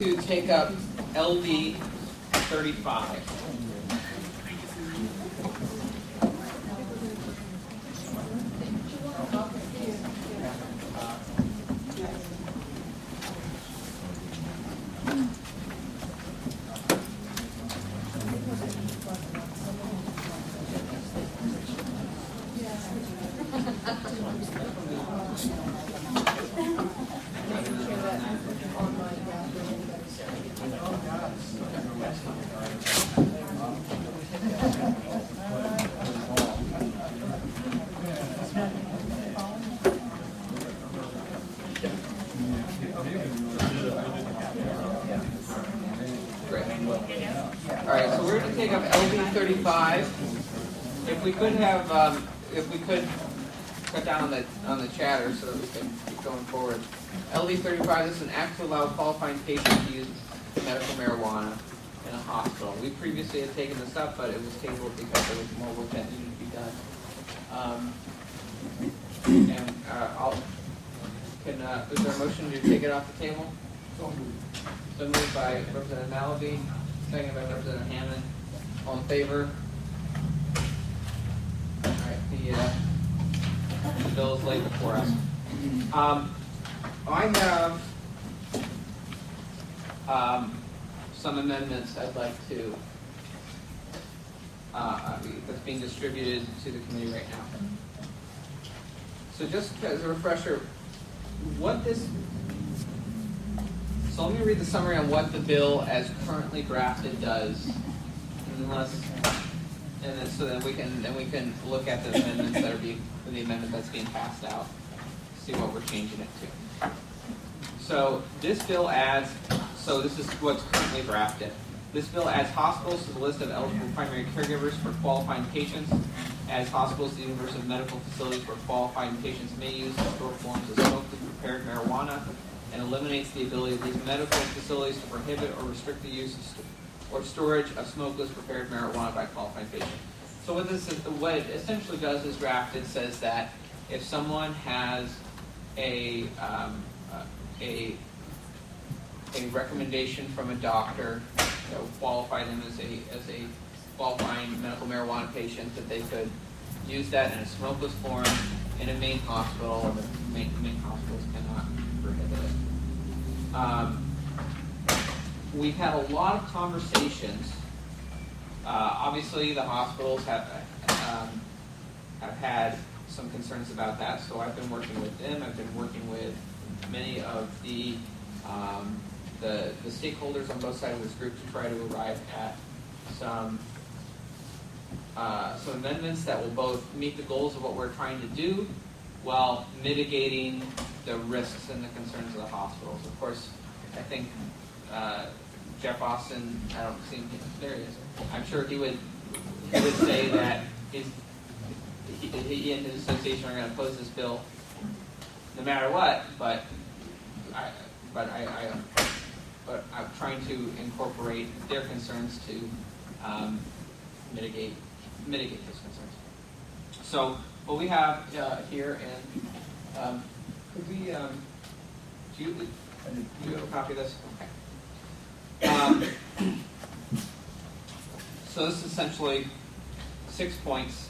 To take up LD 35. Alright, so we're going to take up LD 35. If we could cut down on the chatter so that we can keep going forward. LD 35 is an act to allow qualifying patients to use medical marijuana in a hospital. We previously had taken this up, but it was tabled because there was more work that needed to be done. Is there a motion to take it off the table? So moved by Representative Malaby, second by Representative Hammond. All in favor? All right, the bill is laid before us. I have some amendments I'd like to that's being distributed to the committee right now. So just as a refresher, so let me read the summary on what the bill as currently drafted does, so then we can look at the amendments that are the amendment that's being passed out, see what we're changing it to. So this bill adds, so this is what's currently drafted. This bill adds hospitals to the list of eligible primary caregivers for qualifying patients, adds hospitals to the universe of medical facilities where qualifying patients may use historic forms of smoked prepared marijuana, and eliminates the ability of these medical facilities to prohibit or restrict the use or storage of smokeless prepared marijuana by qualifying patients. So what it essentially does is drafted says that if someone has a recommendation from a doctor that would qualify them as a qualifying medical marijuana patient, that they could use that in a smokeless form in a main hospital, and the main hospitals cannot prohibit it. We've had a lot of conversations. Obviously, the hospitals have had some concerns about that, so I've been working with them. I've been working with many of the stakeholders on both sides of this group to try to arrive at some amendments that will both meet the goals of what we're trying to do while mitigating the risks and the concerns of the hospitals. Of course, I think Jeff Austin, I don't see him, there he is. I'm sure he would say that he and his association are going to oppose this bill no matter what, but I'm trying to incorporate their concerns to mitigate those concerns. So what we have here, and could we do you have a copy of this? Okay. So this is essentially 6 points.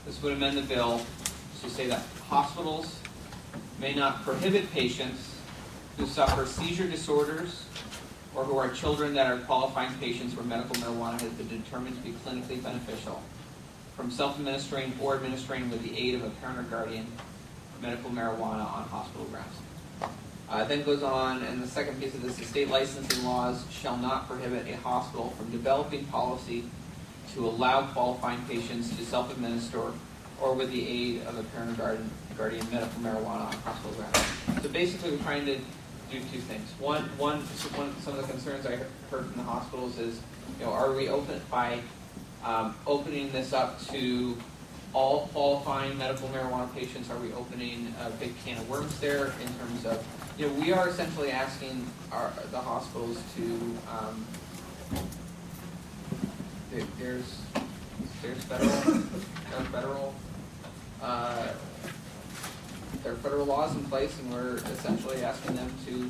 This would amend the bill to say that hospitals may not prohibit patients who suffer seizure disorders or who are children that are qualifying patients where medical marijuana has been determined to be clinically beneficial from self-administering or administering with the aid of a parent or guardian medical marijuana on hospital grounds. Then goes on, and the second piece of this is state licensing laws shall not prohibit a hospital from developing policy to allow qualifying patients to self-administer or with the aid of a parent or guardian medical marijuana on hospital grounds. So basically we're trying to do two things. One, some of the concerns I heard from the hospitals is, are we opening this up to all qualifying medical marijuana patients? Are we opening a big can of worms there in terms of, we are essentially asking the hospitals to, there's federal laws in place, and we're essentially asking them to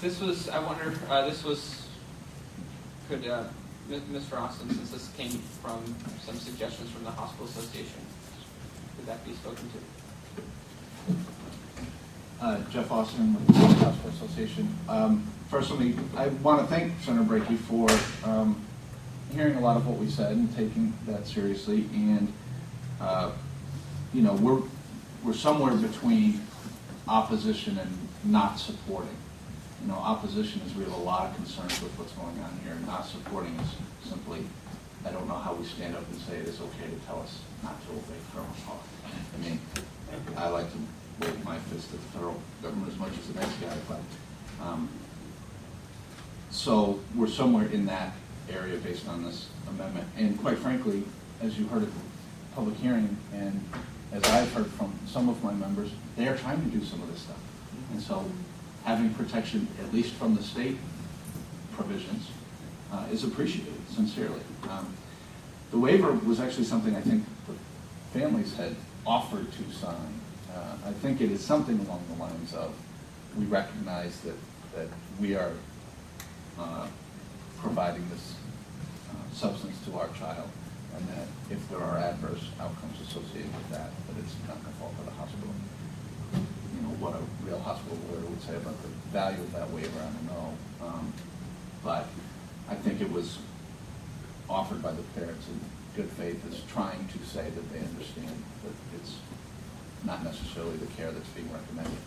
This was, I wonder, could Mr. Austin, since this came from some suggestions from the Hospital Association, could that be spoken to? Jeff Austin with the Hospital Association. First, I want to thank Senator Brakey for hearing a lot of what we said and taking that seriously. And you know, we're somewhere between opposition and not supporting. You know, opposition is we have a lot of concerns with what's going on here. Not supporting is simply, I don't know how we stand up and say it is okay to tell us not to obey federal law. I mean, I like to wave my fist at the federal government as much as the next guy, but so we're somewhere in that area based on this amendment. And quite frankly, as you heard at the public hearing, and as I've heard from some of my members, they are trying to do some of this stuff. And so having protection, at least from the state provisions, is appreciated, sincerely. The waiver was actually something I think the families had offered to sign. I think it is something along the lines of, we recognize that we are providing this substance to our child, and that if there are adverse outcomes associated with that it's not the fault of the hospital. You know, what a real hospital lawyer would say about the value of that waiver, I don't know. But I think it was offered by the parents in good faith as trying to say that they understand that it's not necessarily the care that's being recommended,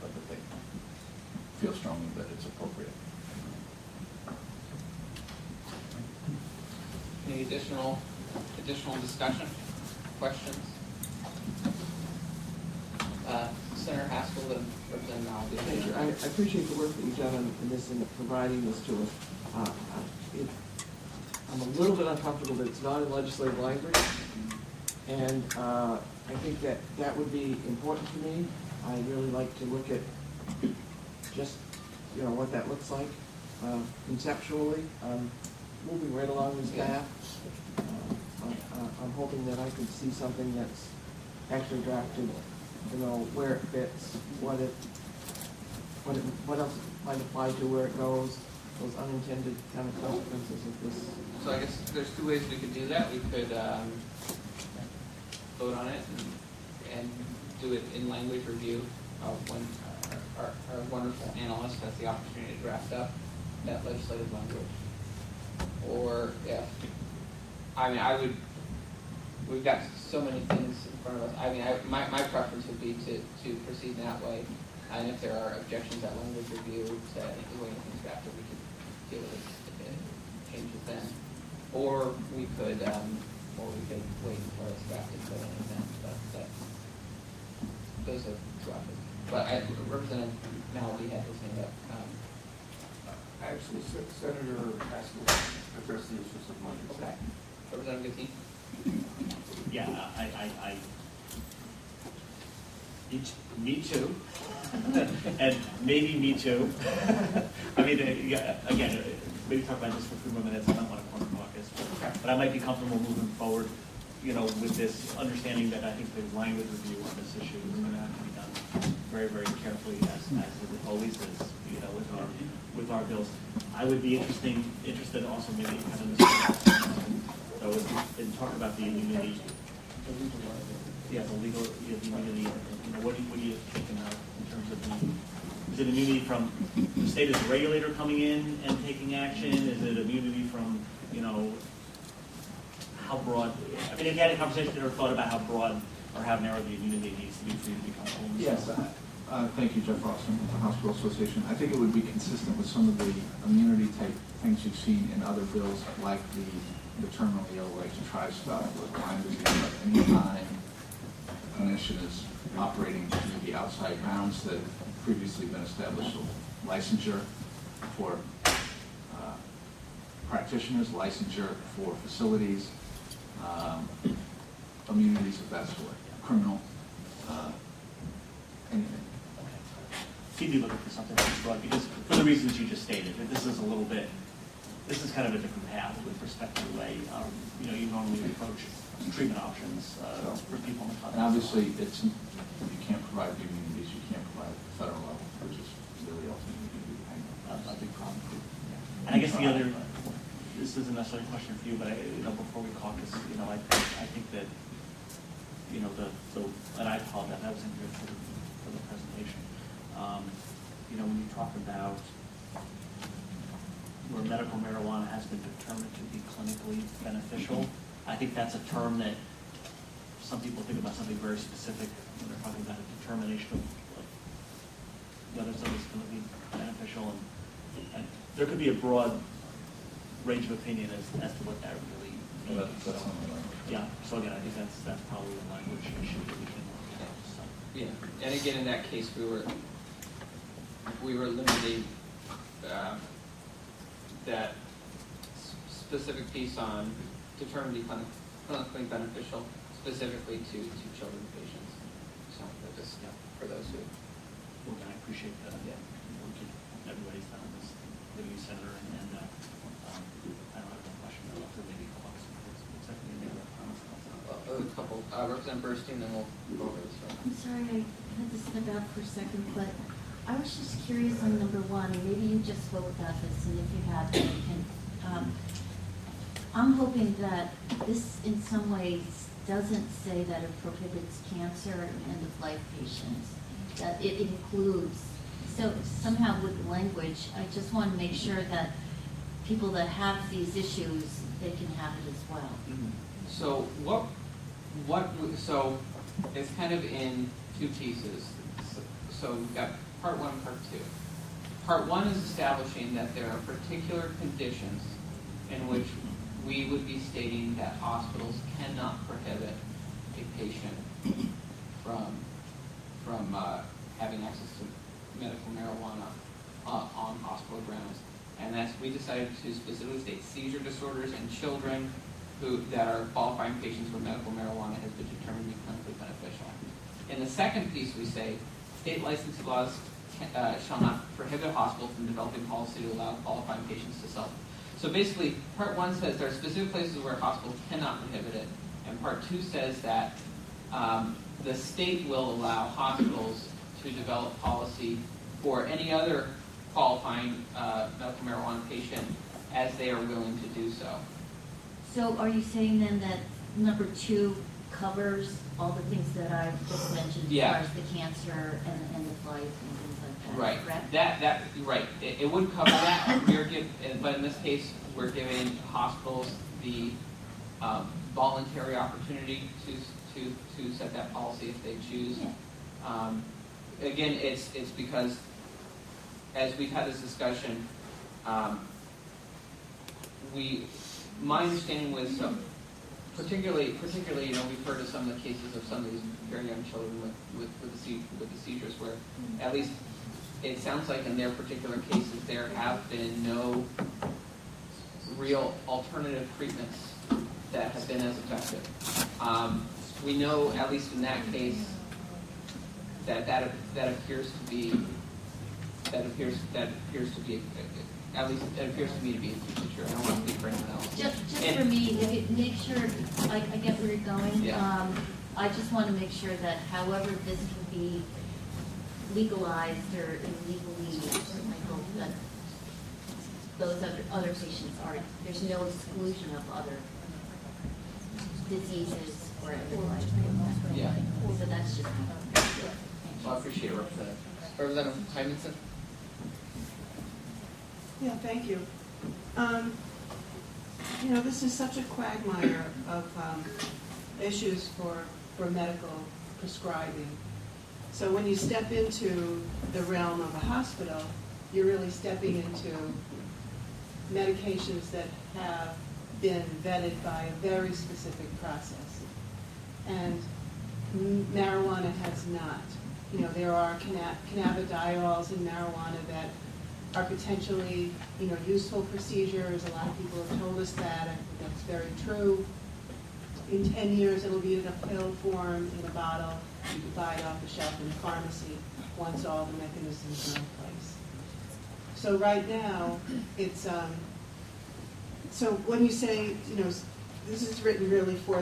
but that they feel strongly that it's appropriate. Any additional discussion, questions? Senator Haskell and Representative Nowell. Thank you. I appreciate the work that you've done in this and providing this to us. I'm a little bit uncomfortable that it's not in legislative language, and I think that would be important to me. I'd really like to look at just, you know, what that looks like conceptually. Moving right along this path. I'm hoping that I could see something that's actually drafted, you know, where it fits, what else it might apply to, where it goes, those unintended kind of consequences of this. So I guess there's two ways we could do that. We could vote on it and do it in language review when our wonderful analyst has the opportunity to draft up that legislative language. Or if, I mean, we've got so many things in front of us. I mean, my preference would be to proceed in that way. And if there are objections at language review to the way things drafted, we could deal with it, change it then. Or we could wait until it's drafted for an event. But those are two options. But Representative Mallory had his hand up. Actually, Senator Haskell addressed the issues of money. Okay. Representative Gattini? Yeah, me too, and maybe me too. I mean, again, maybe talk about this for 3 more minutes. I don't want to corner caucus, but I might be comfortable moving forward, you know, with this understanding that I think the language review on this issue is going to have to be done very, very carefully, as it always is, you know, with our bills. I would be interested also maybe kind of so we've been talking about the immunity. Yeah, the legal immunity. You know, what do you think about in terms of is it immunity from the state as a regulator coming in and taking action? Is it immunity from, you know, how broad? I mean, have you had a conversation or thought about how broad or how narrow the immunity needs to be for you to be comfortable? Yes. Thank you, Jeff Austin, with the Hospital Association. I think it would be consistent with some of the immunity type things you've seen in other bills, like the terminally ill right to try stuff, with language that any time a clinician is operating maybe outside bounds that have previously been established, so licensure for practitioners, licensure for facilities, immunities of that sort, criminal, anything. You'd be looking for something that's broad, because for the reasons you just stated, that this is kind of a different path with respect to the way you know, you normally approach treatment options for people in the country. And obviously, you can't provide the immunities you can't provide at the federal level, which is really ultimately a big problem. And I guess the other, this isn't necessarily a question for you, but before we caucus, I think that, and I apologize, I wasn't here for the presentation. When you talk about where medical marijuana has been determined to be clinically beneficial, I think that's a term that some people think about something very specific when they're talking about a determination of whether something's clinically beneficial, and there could be a broad range of opinion as to what that really means. That's something like that. Yeah, so again, I think that's probably a language issue that we can look at. So. Yeah, and again, in that case, we were limiting that specific piece on determining clinically beneficial specifically to children patients. So that just for those who. Well, again, I appreciate that. Yeah. Everybody's done this, the new senator, and I don't have any question. I'll have to maybe call some A couple. Representative Burstein, then we'll go over this one. I'm sorry, I had to step out for a second, but I was just curious on number one, and maybe you just spoke about this, and if you have, then you can. I'm hoping that this, in some ways, doesn't say that it prohibits cancer and end-of-life patients, that it includes. So somehow with the language, I just want to make sure that people that have these issues, they can have it as well. So so it's kind of in two pieces. So we've got part one and part two. Part one is establishing that there are particular conditions in which we would be stating that hospitals cannot prohibit a patient from having access to medical marijuana on hospital grounds. And we decided to specifically state seizure disorders in children that are qualifying patients where medical marijuana has been determined to be clinically beneficial. In the second piece, we say state licensing laws shall not prohibit hospitals from developing policy to allow qualifying patients to sell. So basically, part one says there are specific places where hospitals cannot prohibit it, and part two says that the state will allow hospitals to develop policy for any other qualifying medical marijuana patient as they are willing to do so. So are you saying then that number two covers all the things that I just mentioned, Yeah. as far as the cancer and the end of life and things like that? Right. Correct? Right. It would cover that. But in this case, we're giving hospitals the voluntary opportunity to set that policy if they choose. Yeah. Again, it's because as we've had this discussion, my understanding was particularly, we've heard of some of the cases of some of these very young children with the seizures, where at least it sounds like in their particular cases there have been no real alternative treatments that have been as effective. We know, at least in that case, that appears to be at least it appears to me to be a feature. I don't want to speak for anyone else. Just for me, if it, make sure, I get where you're going. Yeah. I just want to make sure that however this can be legalized or illegally, I hope that those other patients are, there's no exclusion of other diseases or end-of-life. Yeah. So that's just. Well, I appreciate it, Representative. Representative Hymanson? Yeah, thank you. This is such a quagmire of issues for medical prescribing. So when you step into the realm of a hospital, you're really stepping into medications that have been vetted by a very specific process. And marijuana has not. There are cannabidiols in marijuana that are potentially, useful for seizures. A lot of people have told us that. I think that's very true. In 10 years, it'll be in a pill form, in a bottle. You can buy it off the shelf in the pharmacy once all the mechanisms are in place. So right now, it's, so when you say, this is written really for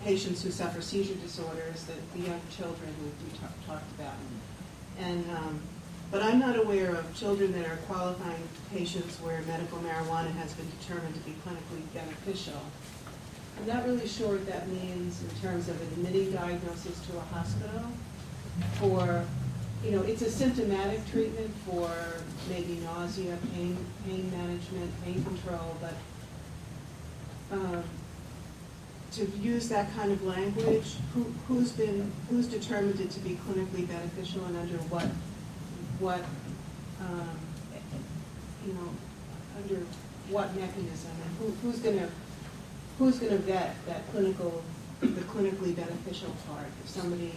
patients who suffer seizure disorders, the young children we talked about. And, But I'm not aware of children that are qualifying patients where medical marijuana has been determined to be clinically beneficial. I'm not really sure what that means in terms of admitting diagnosis to a hospital for, it's a symptomatic treatment for maybe nausea, pain management, pain control, but to use that kind of language, who's determined it to be clinically beneficial and under what under what mechanism, and who's gonna vet that the clinically beneficial part? If somebody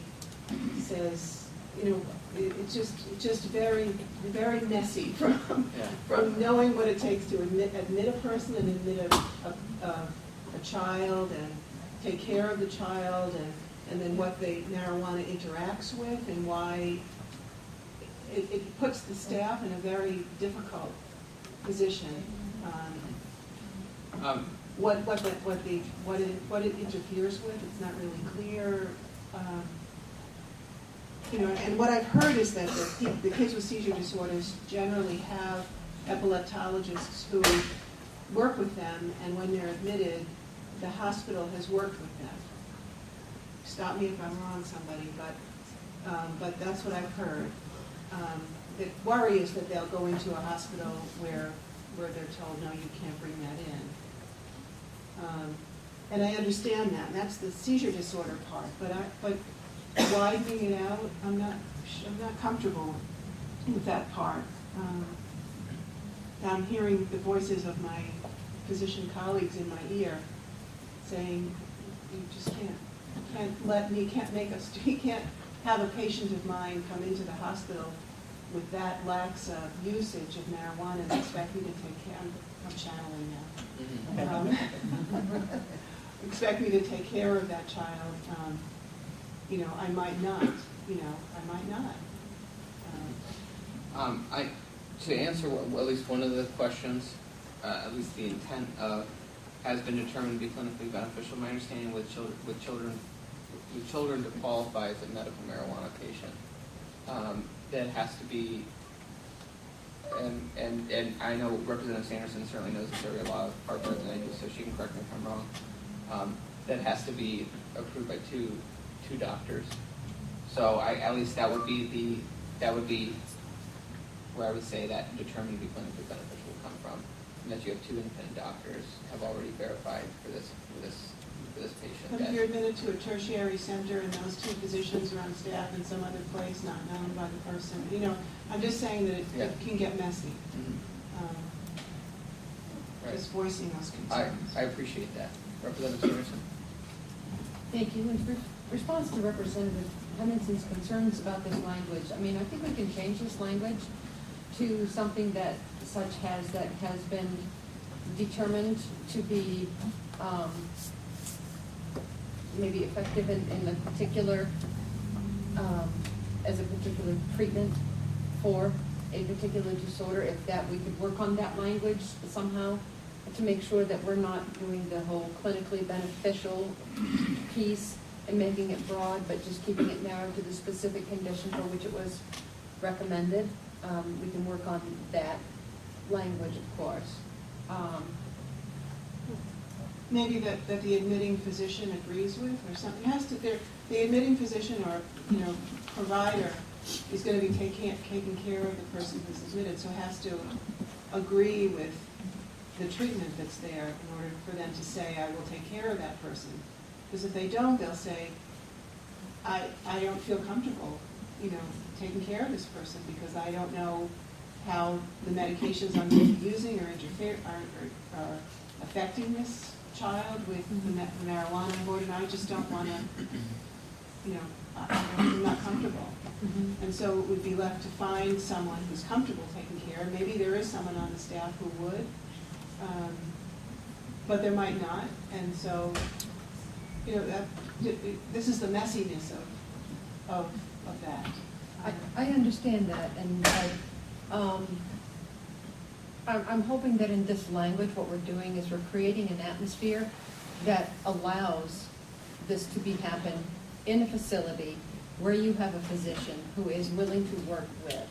says, it's just very, very messy from knowing what it takes to admit a person and admit a child and take care of the child and then what the marijuana interacts with and why it puts the staff in a very difficult position. What it interferes with, it's not really clear. And what I've heard is that the kids with seizure disorders generally have epileptologists who work with them, and when they're admitted, the hospital has worked with them. Stop me if I'm wrong, somebody, but that's what I've heard. The worry is that they'll go into a hospital where they're told, no, you can't bring that in. And I understand that, and that's the seizure disorder part, but widening it out, I'm not comfortable with that part. I'm hearing the voices of my physician colleagues in my ear saying, you just can't have a patient of mine come into the hospital with that lax usage of marijuana and expect me to take care. I'm channeling now. Expect me to take care of that child. I might not. I might not. To answer at least one of the questions, at least the intent of has been determined to be clinically beneficial. My understanding with children to qualify as a medical marijuana patient, that has to be, and I know Representative Sanderson certainly knows this area a lot far better than I do, so she can correct me if I'm wrong. That has to be approved by two doctors. So at least that would be where I would say that determined to be clinically beneficial would come from, and that you have two independent doctors have already verified for this patient. But if you're admitted to a tertiary center and those two physicians are on staff in some other place, not known by the person, I'm just saying that it can get messy. Right. Just voicing those concerns. I appreciate that. Representative Sanderson. Thank you. In response to Representative Henningson's concerns about this language, I think we can change this language to something that has been determined to be maybe effective in a particular, as a particular treatment for a particular disorder. If that, we could work on that language somehow to make sure that we're not doing the whole clinically beneficial piece and making it broad, but just keeping it narrow to the specific condition for which it was recommended. We can work on that language, of course. Maybe that the admitting physician agrees with, or something. It has to. The admitting physician or provider is going to be taking care of the person who's admitted, so has to agree with the treatment that's there in order for them to say, I will take care of that person. Because if they don't, they'll say, I don't feel comfortable, taking care of this person because I don't know how the medications I'm going to be using are affecting this child with the marijuana on board, and I just don't want to, I'm not comfortable. Mm-hmm. And so it would be left to find someone who's comfortable taking care. Maybe there is someone on the staff who would, but there might not. And so, this is the messiness of that. I understand that, and I'm hoping that in this language, what we're doing is we're creating an atmosphere that allows this to be happen in a facility where you have a physician who is willing to work with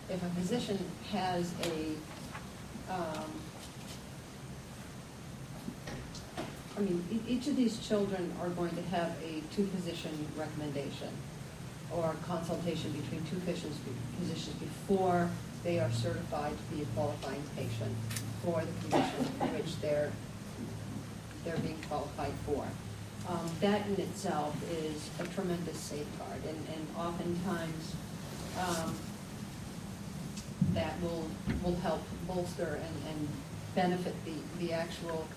if a physician has each of these children are going to have a two-physician recommendation or consultation between two physicians before they are certified to be a qualifying patient for the condition which they're being qualified for. That in itself is a tremendous safeguard, and oftentimes that will help bolster and benefit the actual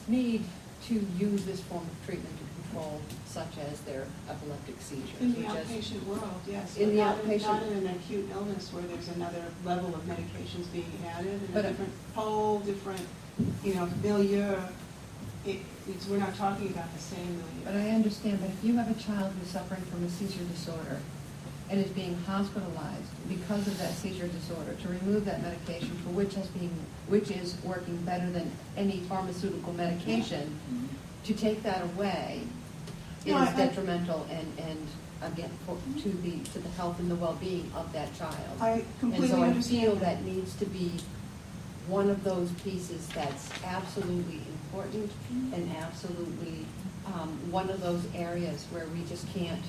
need to use this form of treatment to control, such as their epileptic seizures. In the which is- outpatient world, yes. In but the not outpatient- Not in an acute illness where there's another level of medications being added, and But- a whole different, milieu. We're not talking about the same But milieu. I understand, but if you have a child who's suffering from a seizure disorder and is being hospitalized because of that seizure disorder, to remove that medication for which is working better than any pharmaceutical medication, to take that away is No, I- detrimental and again, to the health and the well-being of that child. I completely And so I understand feel that. that needs to be one of those pieces that's absolutely important and absolutely one of those areas where we just can't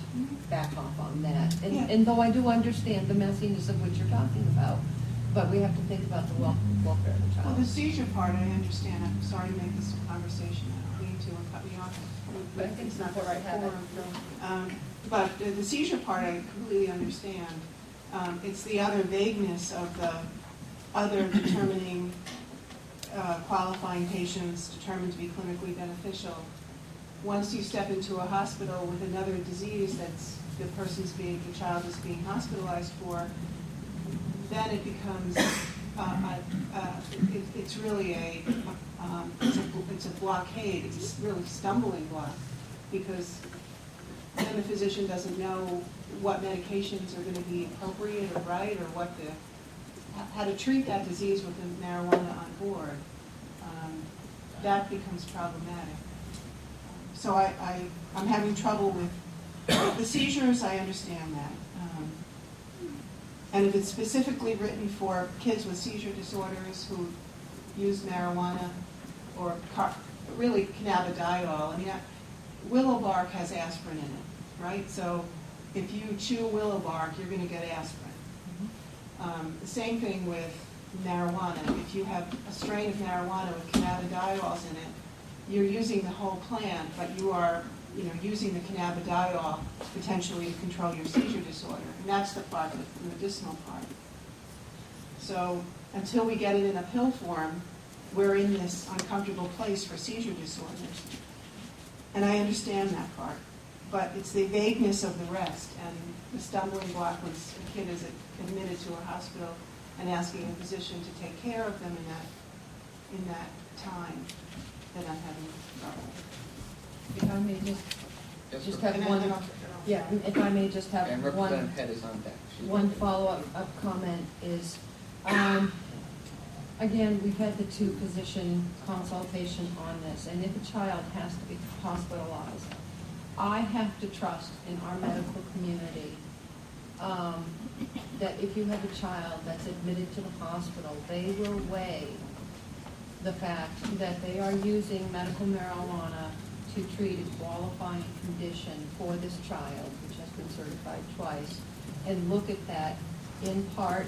back off on that. Yeah. And though I do understand the messiness of what you're talking about, but we have to think about the welfare of the Well, the child. seizure part, I understand. I'm sorry to make this conversation. I don't mean to cut me off. But I think It's not the before I right have it, forum. But the seizure part, I completely understand. It's the other vagueness of the other determining qualifying patients determined to be clinically beneficial. Once you step into a hospital with another disease that's the child is being hospitalized for, then it becomes, it's really it's a blockade, it's a really stumbling block, because then the physician doesn't know what medications are gonna be appropriate or right, or how to treat that disease with the marijuana on board. That becomes problematic. So I'm having trouble with the seizures. I understand that. And if it's specifically written for kids with seizure disorders who use marijuana or really cannabidiol, willow bark has aspirin in it, right? So if you chew willow bark, you're going to get aspirin. The same thing with marijuana. If you have a strain of marijuana with cannabidiols in it, you're using the whole plant, but you are, using the cannabidiol potentially to control your seizure disorder. And that's the part, the medicinal part. So until we get it in a pill form, we're in this uncomfortable place for seizure disorders. And I understand that part. But it's the vagueness of the rest and the stumbling block when a kid is admitted to a hospital and asking a physician to take care of them in that time that I'm having trouble. If I may just have And one, then I'll- yeah, if I may just have And one. Representative Head is on deck. One follow-up comment is, again, we've had the two-physician consultation on this, and if a child has to be hospitalized, I have to trust in our medical community that if you have a child that's admitted to the hospital, they will weigh the fact that they are using medical marijuana to treat a qualifying condition for this child, which has been certified twice, and look at that in part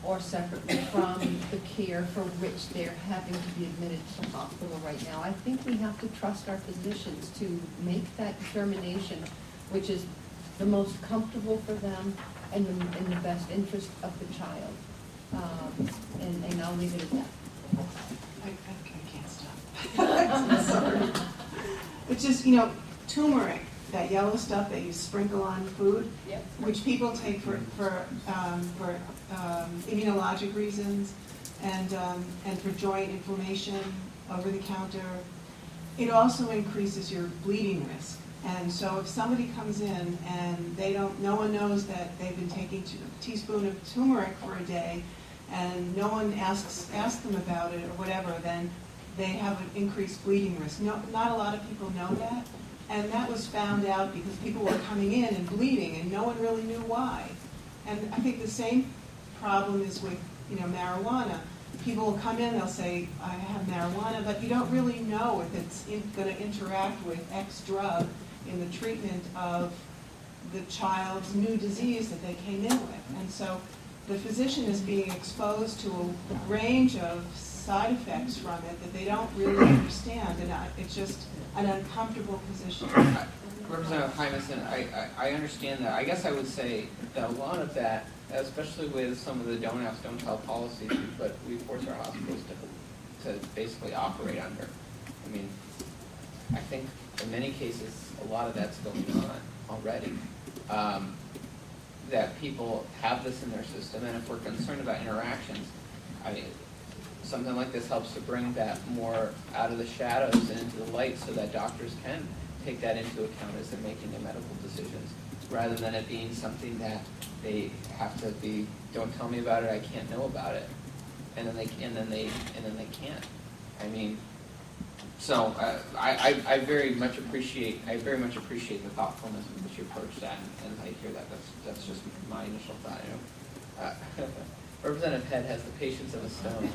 or separately from the care for which they're having to be admitted to the hospital right now. I think we have to trust our physicians to make that determination, which is the most comfortable for them and in the best interest of the child. And I'll leave it at that. I can't stop. I'm sorry. It's just, turmeric, that yellow stuff that you sprinkle on food, Yep. which people take for immunologic reasons and for joint inflammation over the counter. It also increases your bleeding risk. And so if somebody comes in and no one knows that they've been taking a teaspoon of turmeric for a day, and no one asks them about it or whatever, then they have an increased bleeding risk. Not a lot of people know that. And that was found out because people were coming in and bleeding and no one really knew why. And I think the same problem is with, marijuana. People will come in, they'll say, I have marijuana, but you don't really know if it's going to interact with X drug in the treatment of the child's new disease that they came in with. And so the physician is being exposed to a range of side effects from it that they don't really understand, and it's just an uncomfortable position. Representative Hymason, I understand that. I guess I would say that a lot of that, especially with some of the don't ask, don't tell policies we force our hospitals to basically operate under. I mean, I think in many cases, a lot of that's going on already. That people have this in their system, and if we're concerned about interactions, I mean, something like this helps to bring that more out of the shadows and into the light so that doctors can take that into account as they're making their medical decisions, rather than it being something that they have to be, don't tell me about it, I can't know about it, and then they can't. I mean, so I very much appreciate the thoughtfulness with which you approach that, and I hear that. That's just my initial thought. Representative Head has the patience of a stone.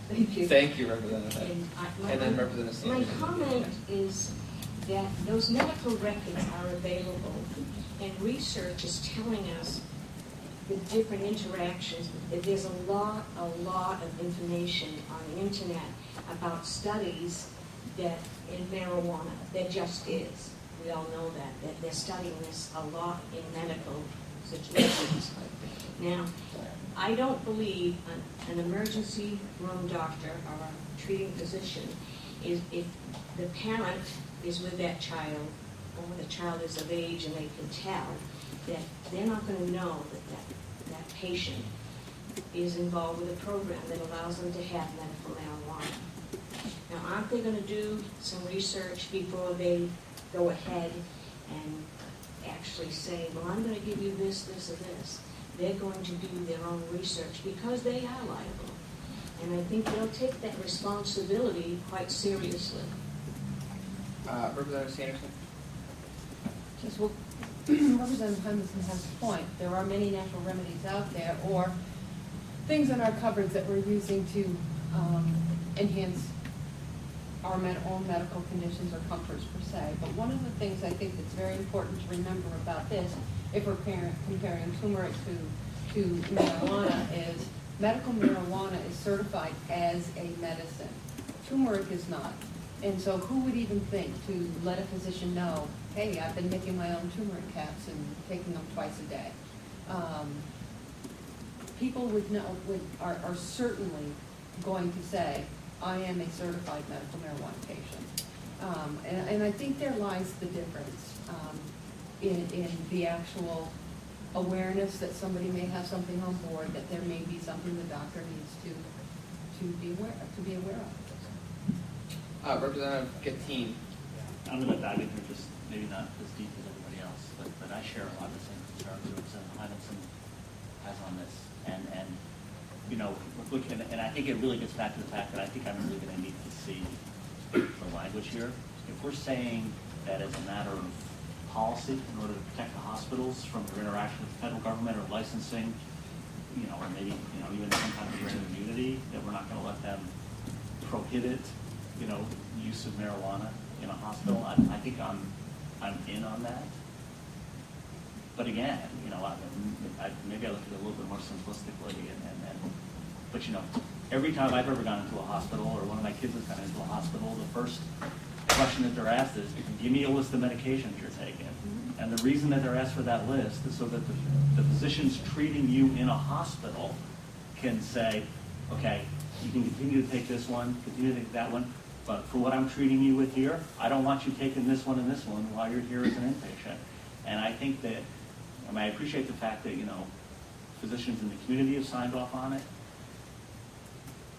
Thank you. Thank you, Representative Head. And then Representative Sanders. My comment is that those medical records are available, and research is telling us the different interactions. There's a lot of information on the internet about studies that in marijuana. There just is. We all know that they're studying this a lot in medical situations. Now, I don't believe an emergency room doctor or a treating physician is, if the parent is with that child, or the child is of age and they can tell, that they're not going to know that patient is involved with a program that allows them to have medical marijuana. Now, aren't they going to do some research before they go ahead and actually say, well, I'm going to give you this, this, or this? They're going to do their own research because they are liable. And I think they'll take that responsibility quite seriously. Representative Sanderson? Just, well, Representative Hymason has a point. There are many natural remedies out there, or things in our cupboards that we're using to enhance our own medical conditions or comforts per se. But one of the things I think that's very important to remember about this, if we're comparing turmeric to marijuana, is medical marijuana is certified as a medicine. Turmeric is not. And so who would even think to let a physician know, hey, I've been making my own turmeric caps and taking them twice a day. People are certainly going to say, I am a certified medical marijuana patient. And I think there lies the difference in the actual awareness that somebody may have something on board, that there may be something the doctor needs to be aware of. Representative Gattin. I'm going to dive in here, just maybe not as deep as everybody else, but I share a lot of the same concerns that Representative Hymason has on this. And you know, and I think it really gets back to the fact that I think I'm really going to need to see the language here. If we're saying that as a matter of policy, in order to protect the hospitals from their interaction with the federal government or licensing, you know, or maybe, you know, even some kind of grant of immunity, that we're not going to let them prohibit, you know, use of marijuana in a hospital, I think I'm in on that. But again, you know, maybe I look at it a little bit more simplistically, but you know, every time I've ever gone into a hospital, or one of my kids has gone into a hospital, the first question that they're asked is, give me a list of medications you're taking. And the reason that they're asked for that list is so that the physicians treating you in a hospital can say, okay, you can continue to take this one, continue to take that one, but for what I'm treating you with here, I don't want you taking this one and this one while you're here as an inpatient. And I think that, I mean, I appreciate the fact that, you know, physicians in the community have signed off on it.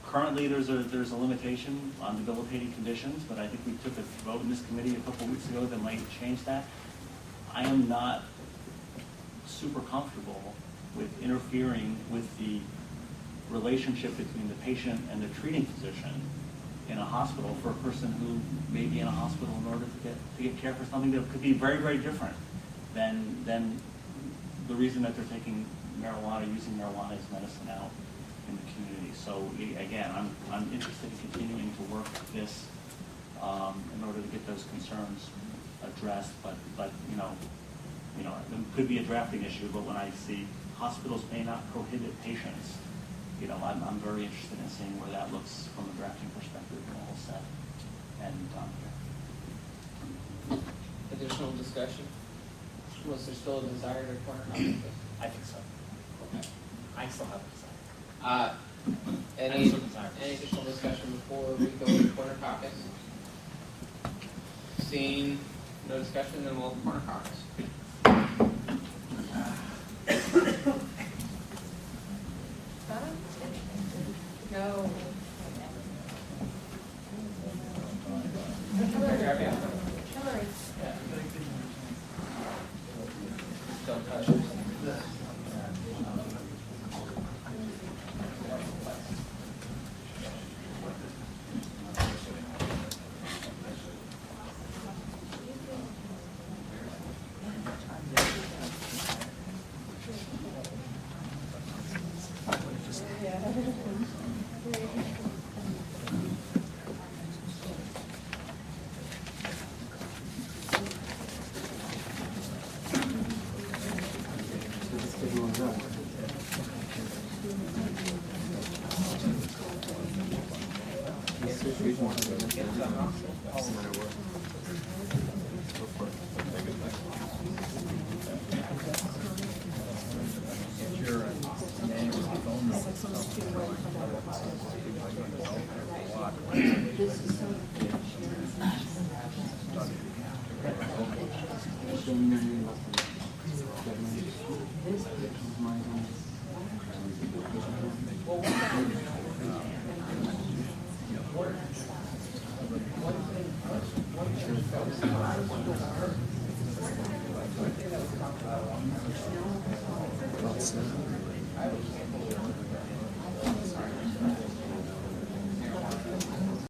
Currently, there's a limitation on debilitating conditions, but I think we took a vote in this committee a couple of weeks ago that might change that. I am not super comfortable with interfering with the relationship between the patient and the treating physician in a hospital for a person who may be in a hospital in order to get care for something that could be very, very different than the reason that they're taking marijuana, using marijuana as medicine out in the community. So again, I'm interested in continuing to work this in order to get those concerns addressed. But it could be a drafting issue. But when I see hospitals may not prohibit patients, I'm very interested in seeing where that looks from a drafting perspective in the whole set. And Additional discussion? Was there still a desire to corner copy this? I think so. Okay. I still have a desire. Any still desire. additional discussion before we go to corner caucus? Seeing no discussion, then we'll corner caucus. No. Don't touch it.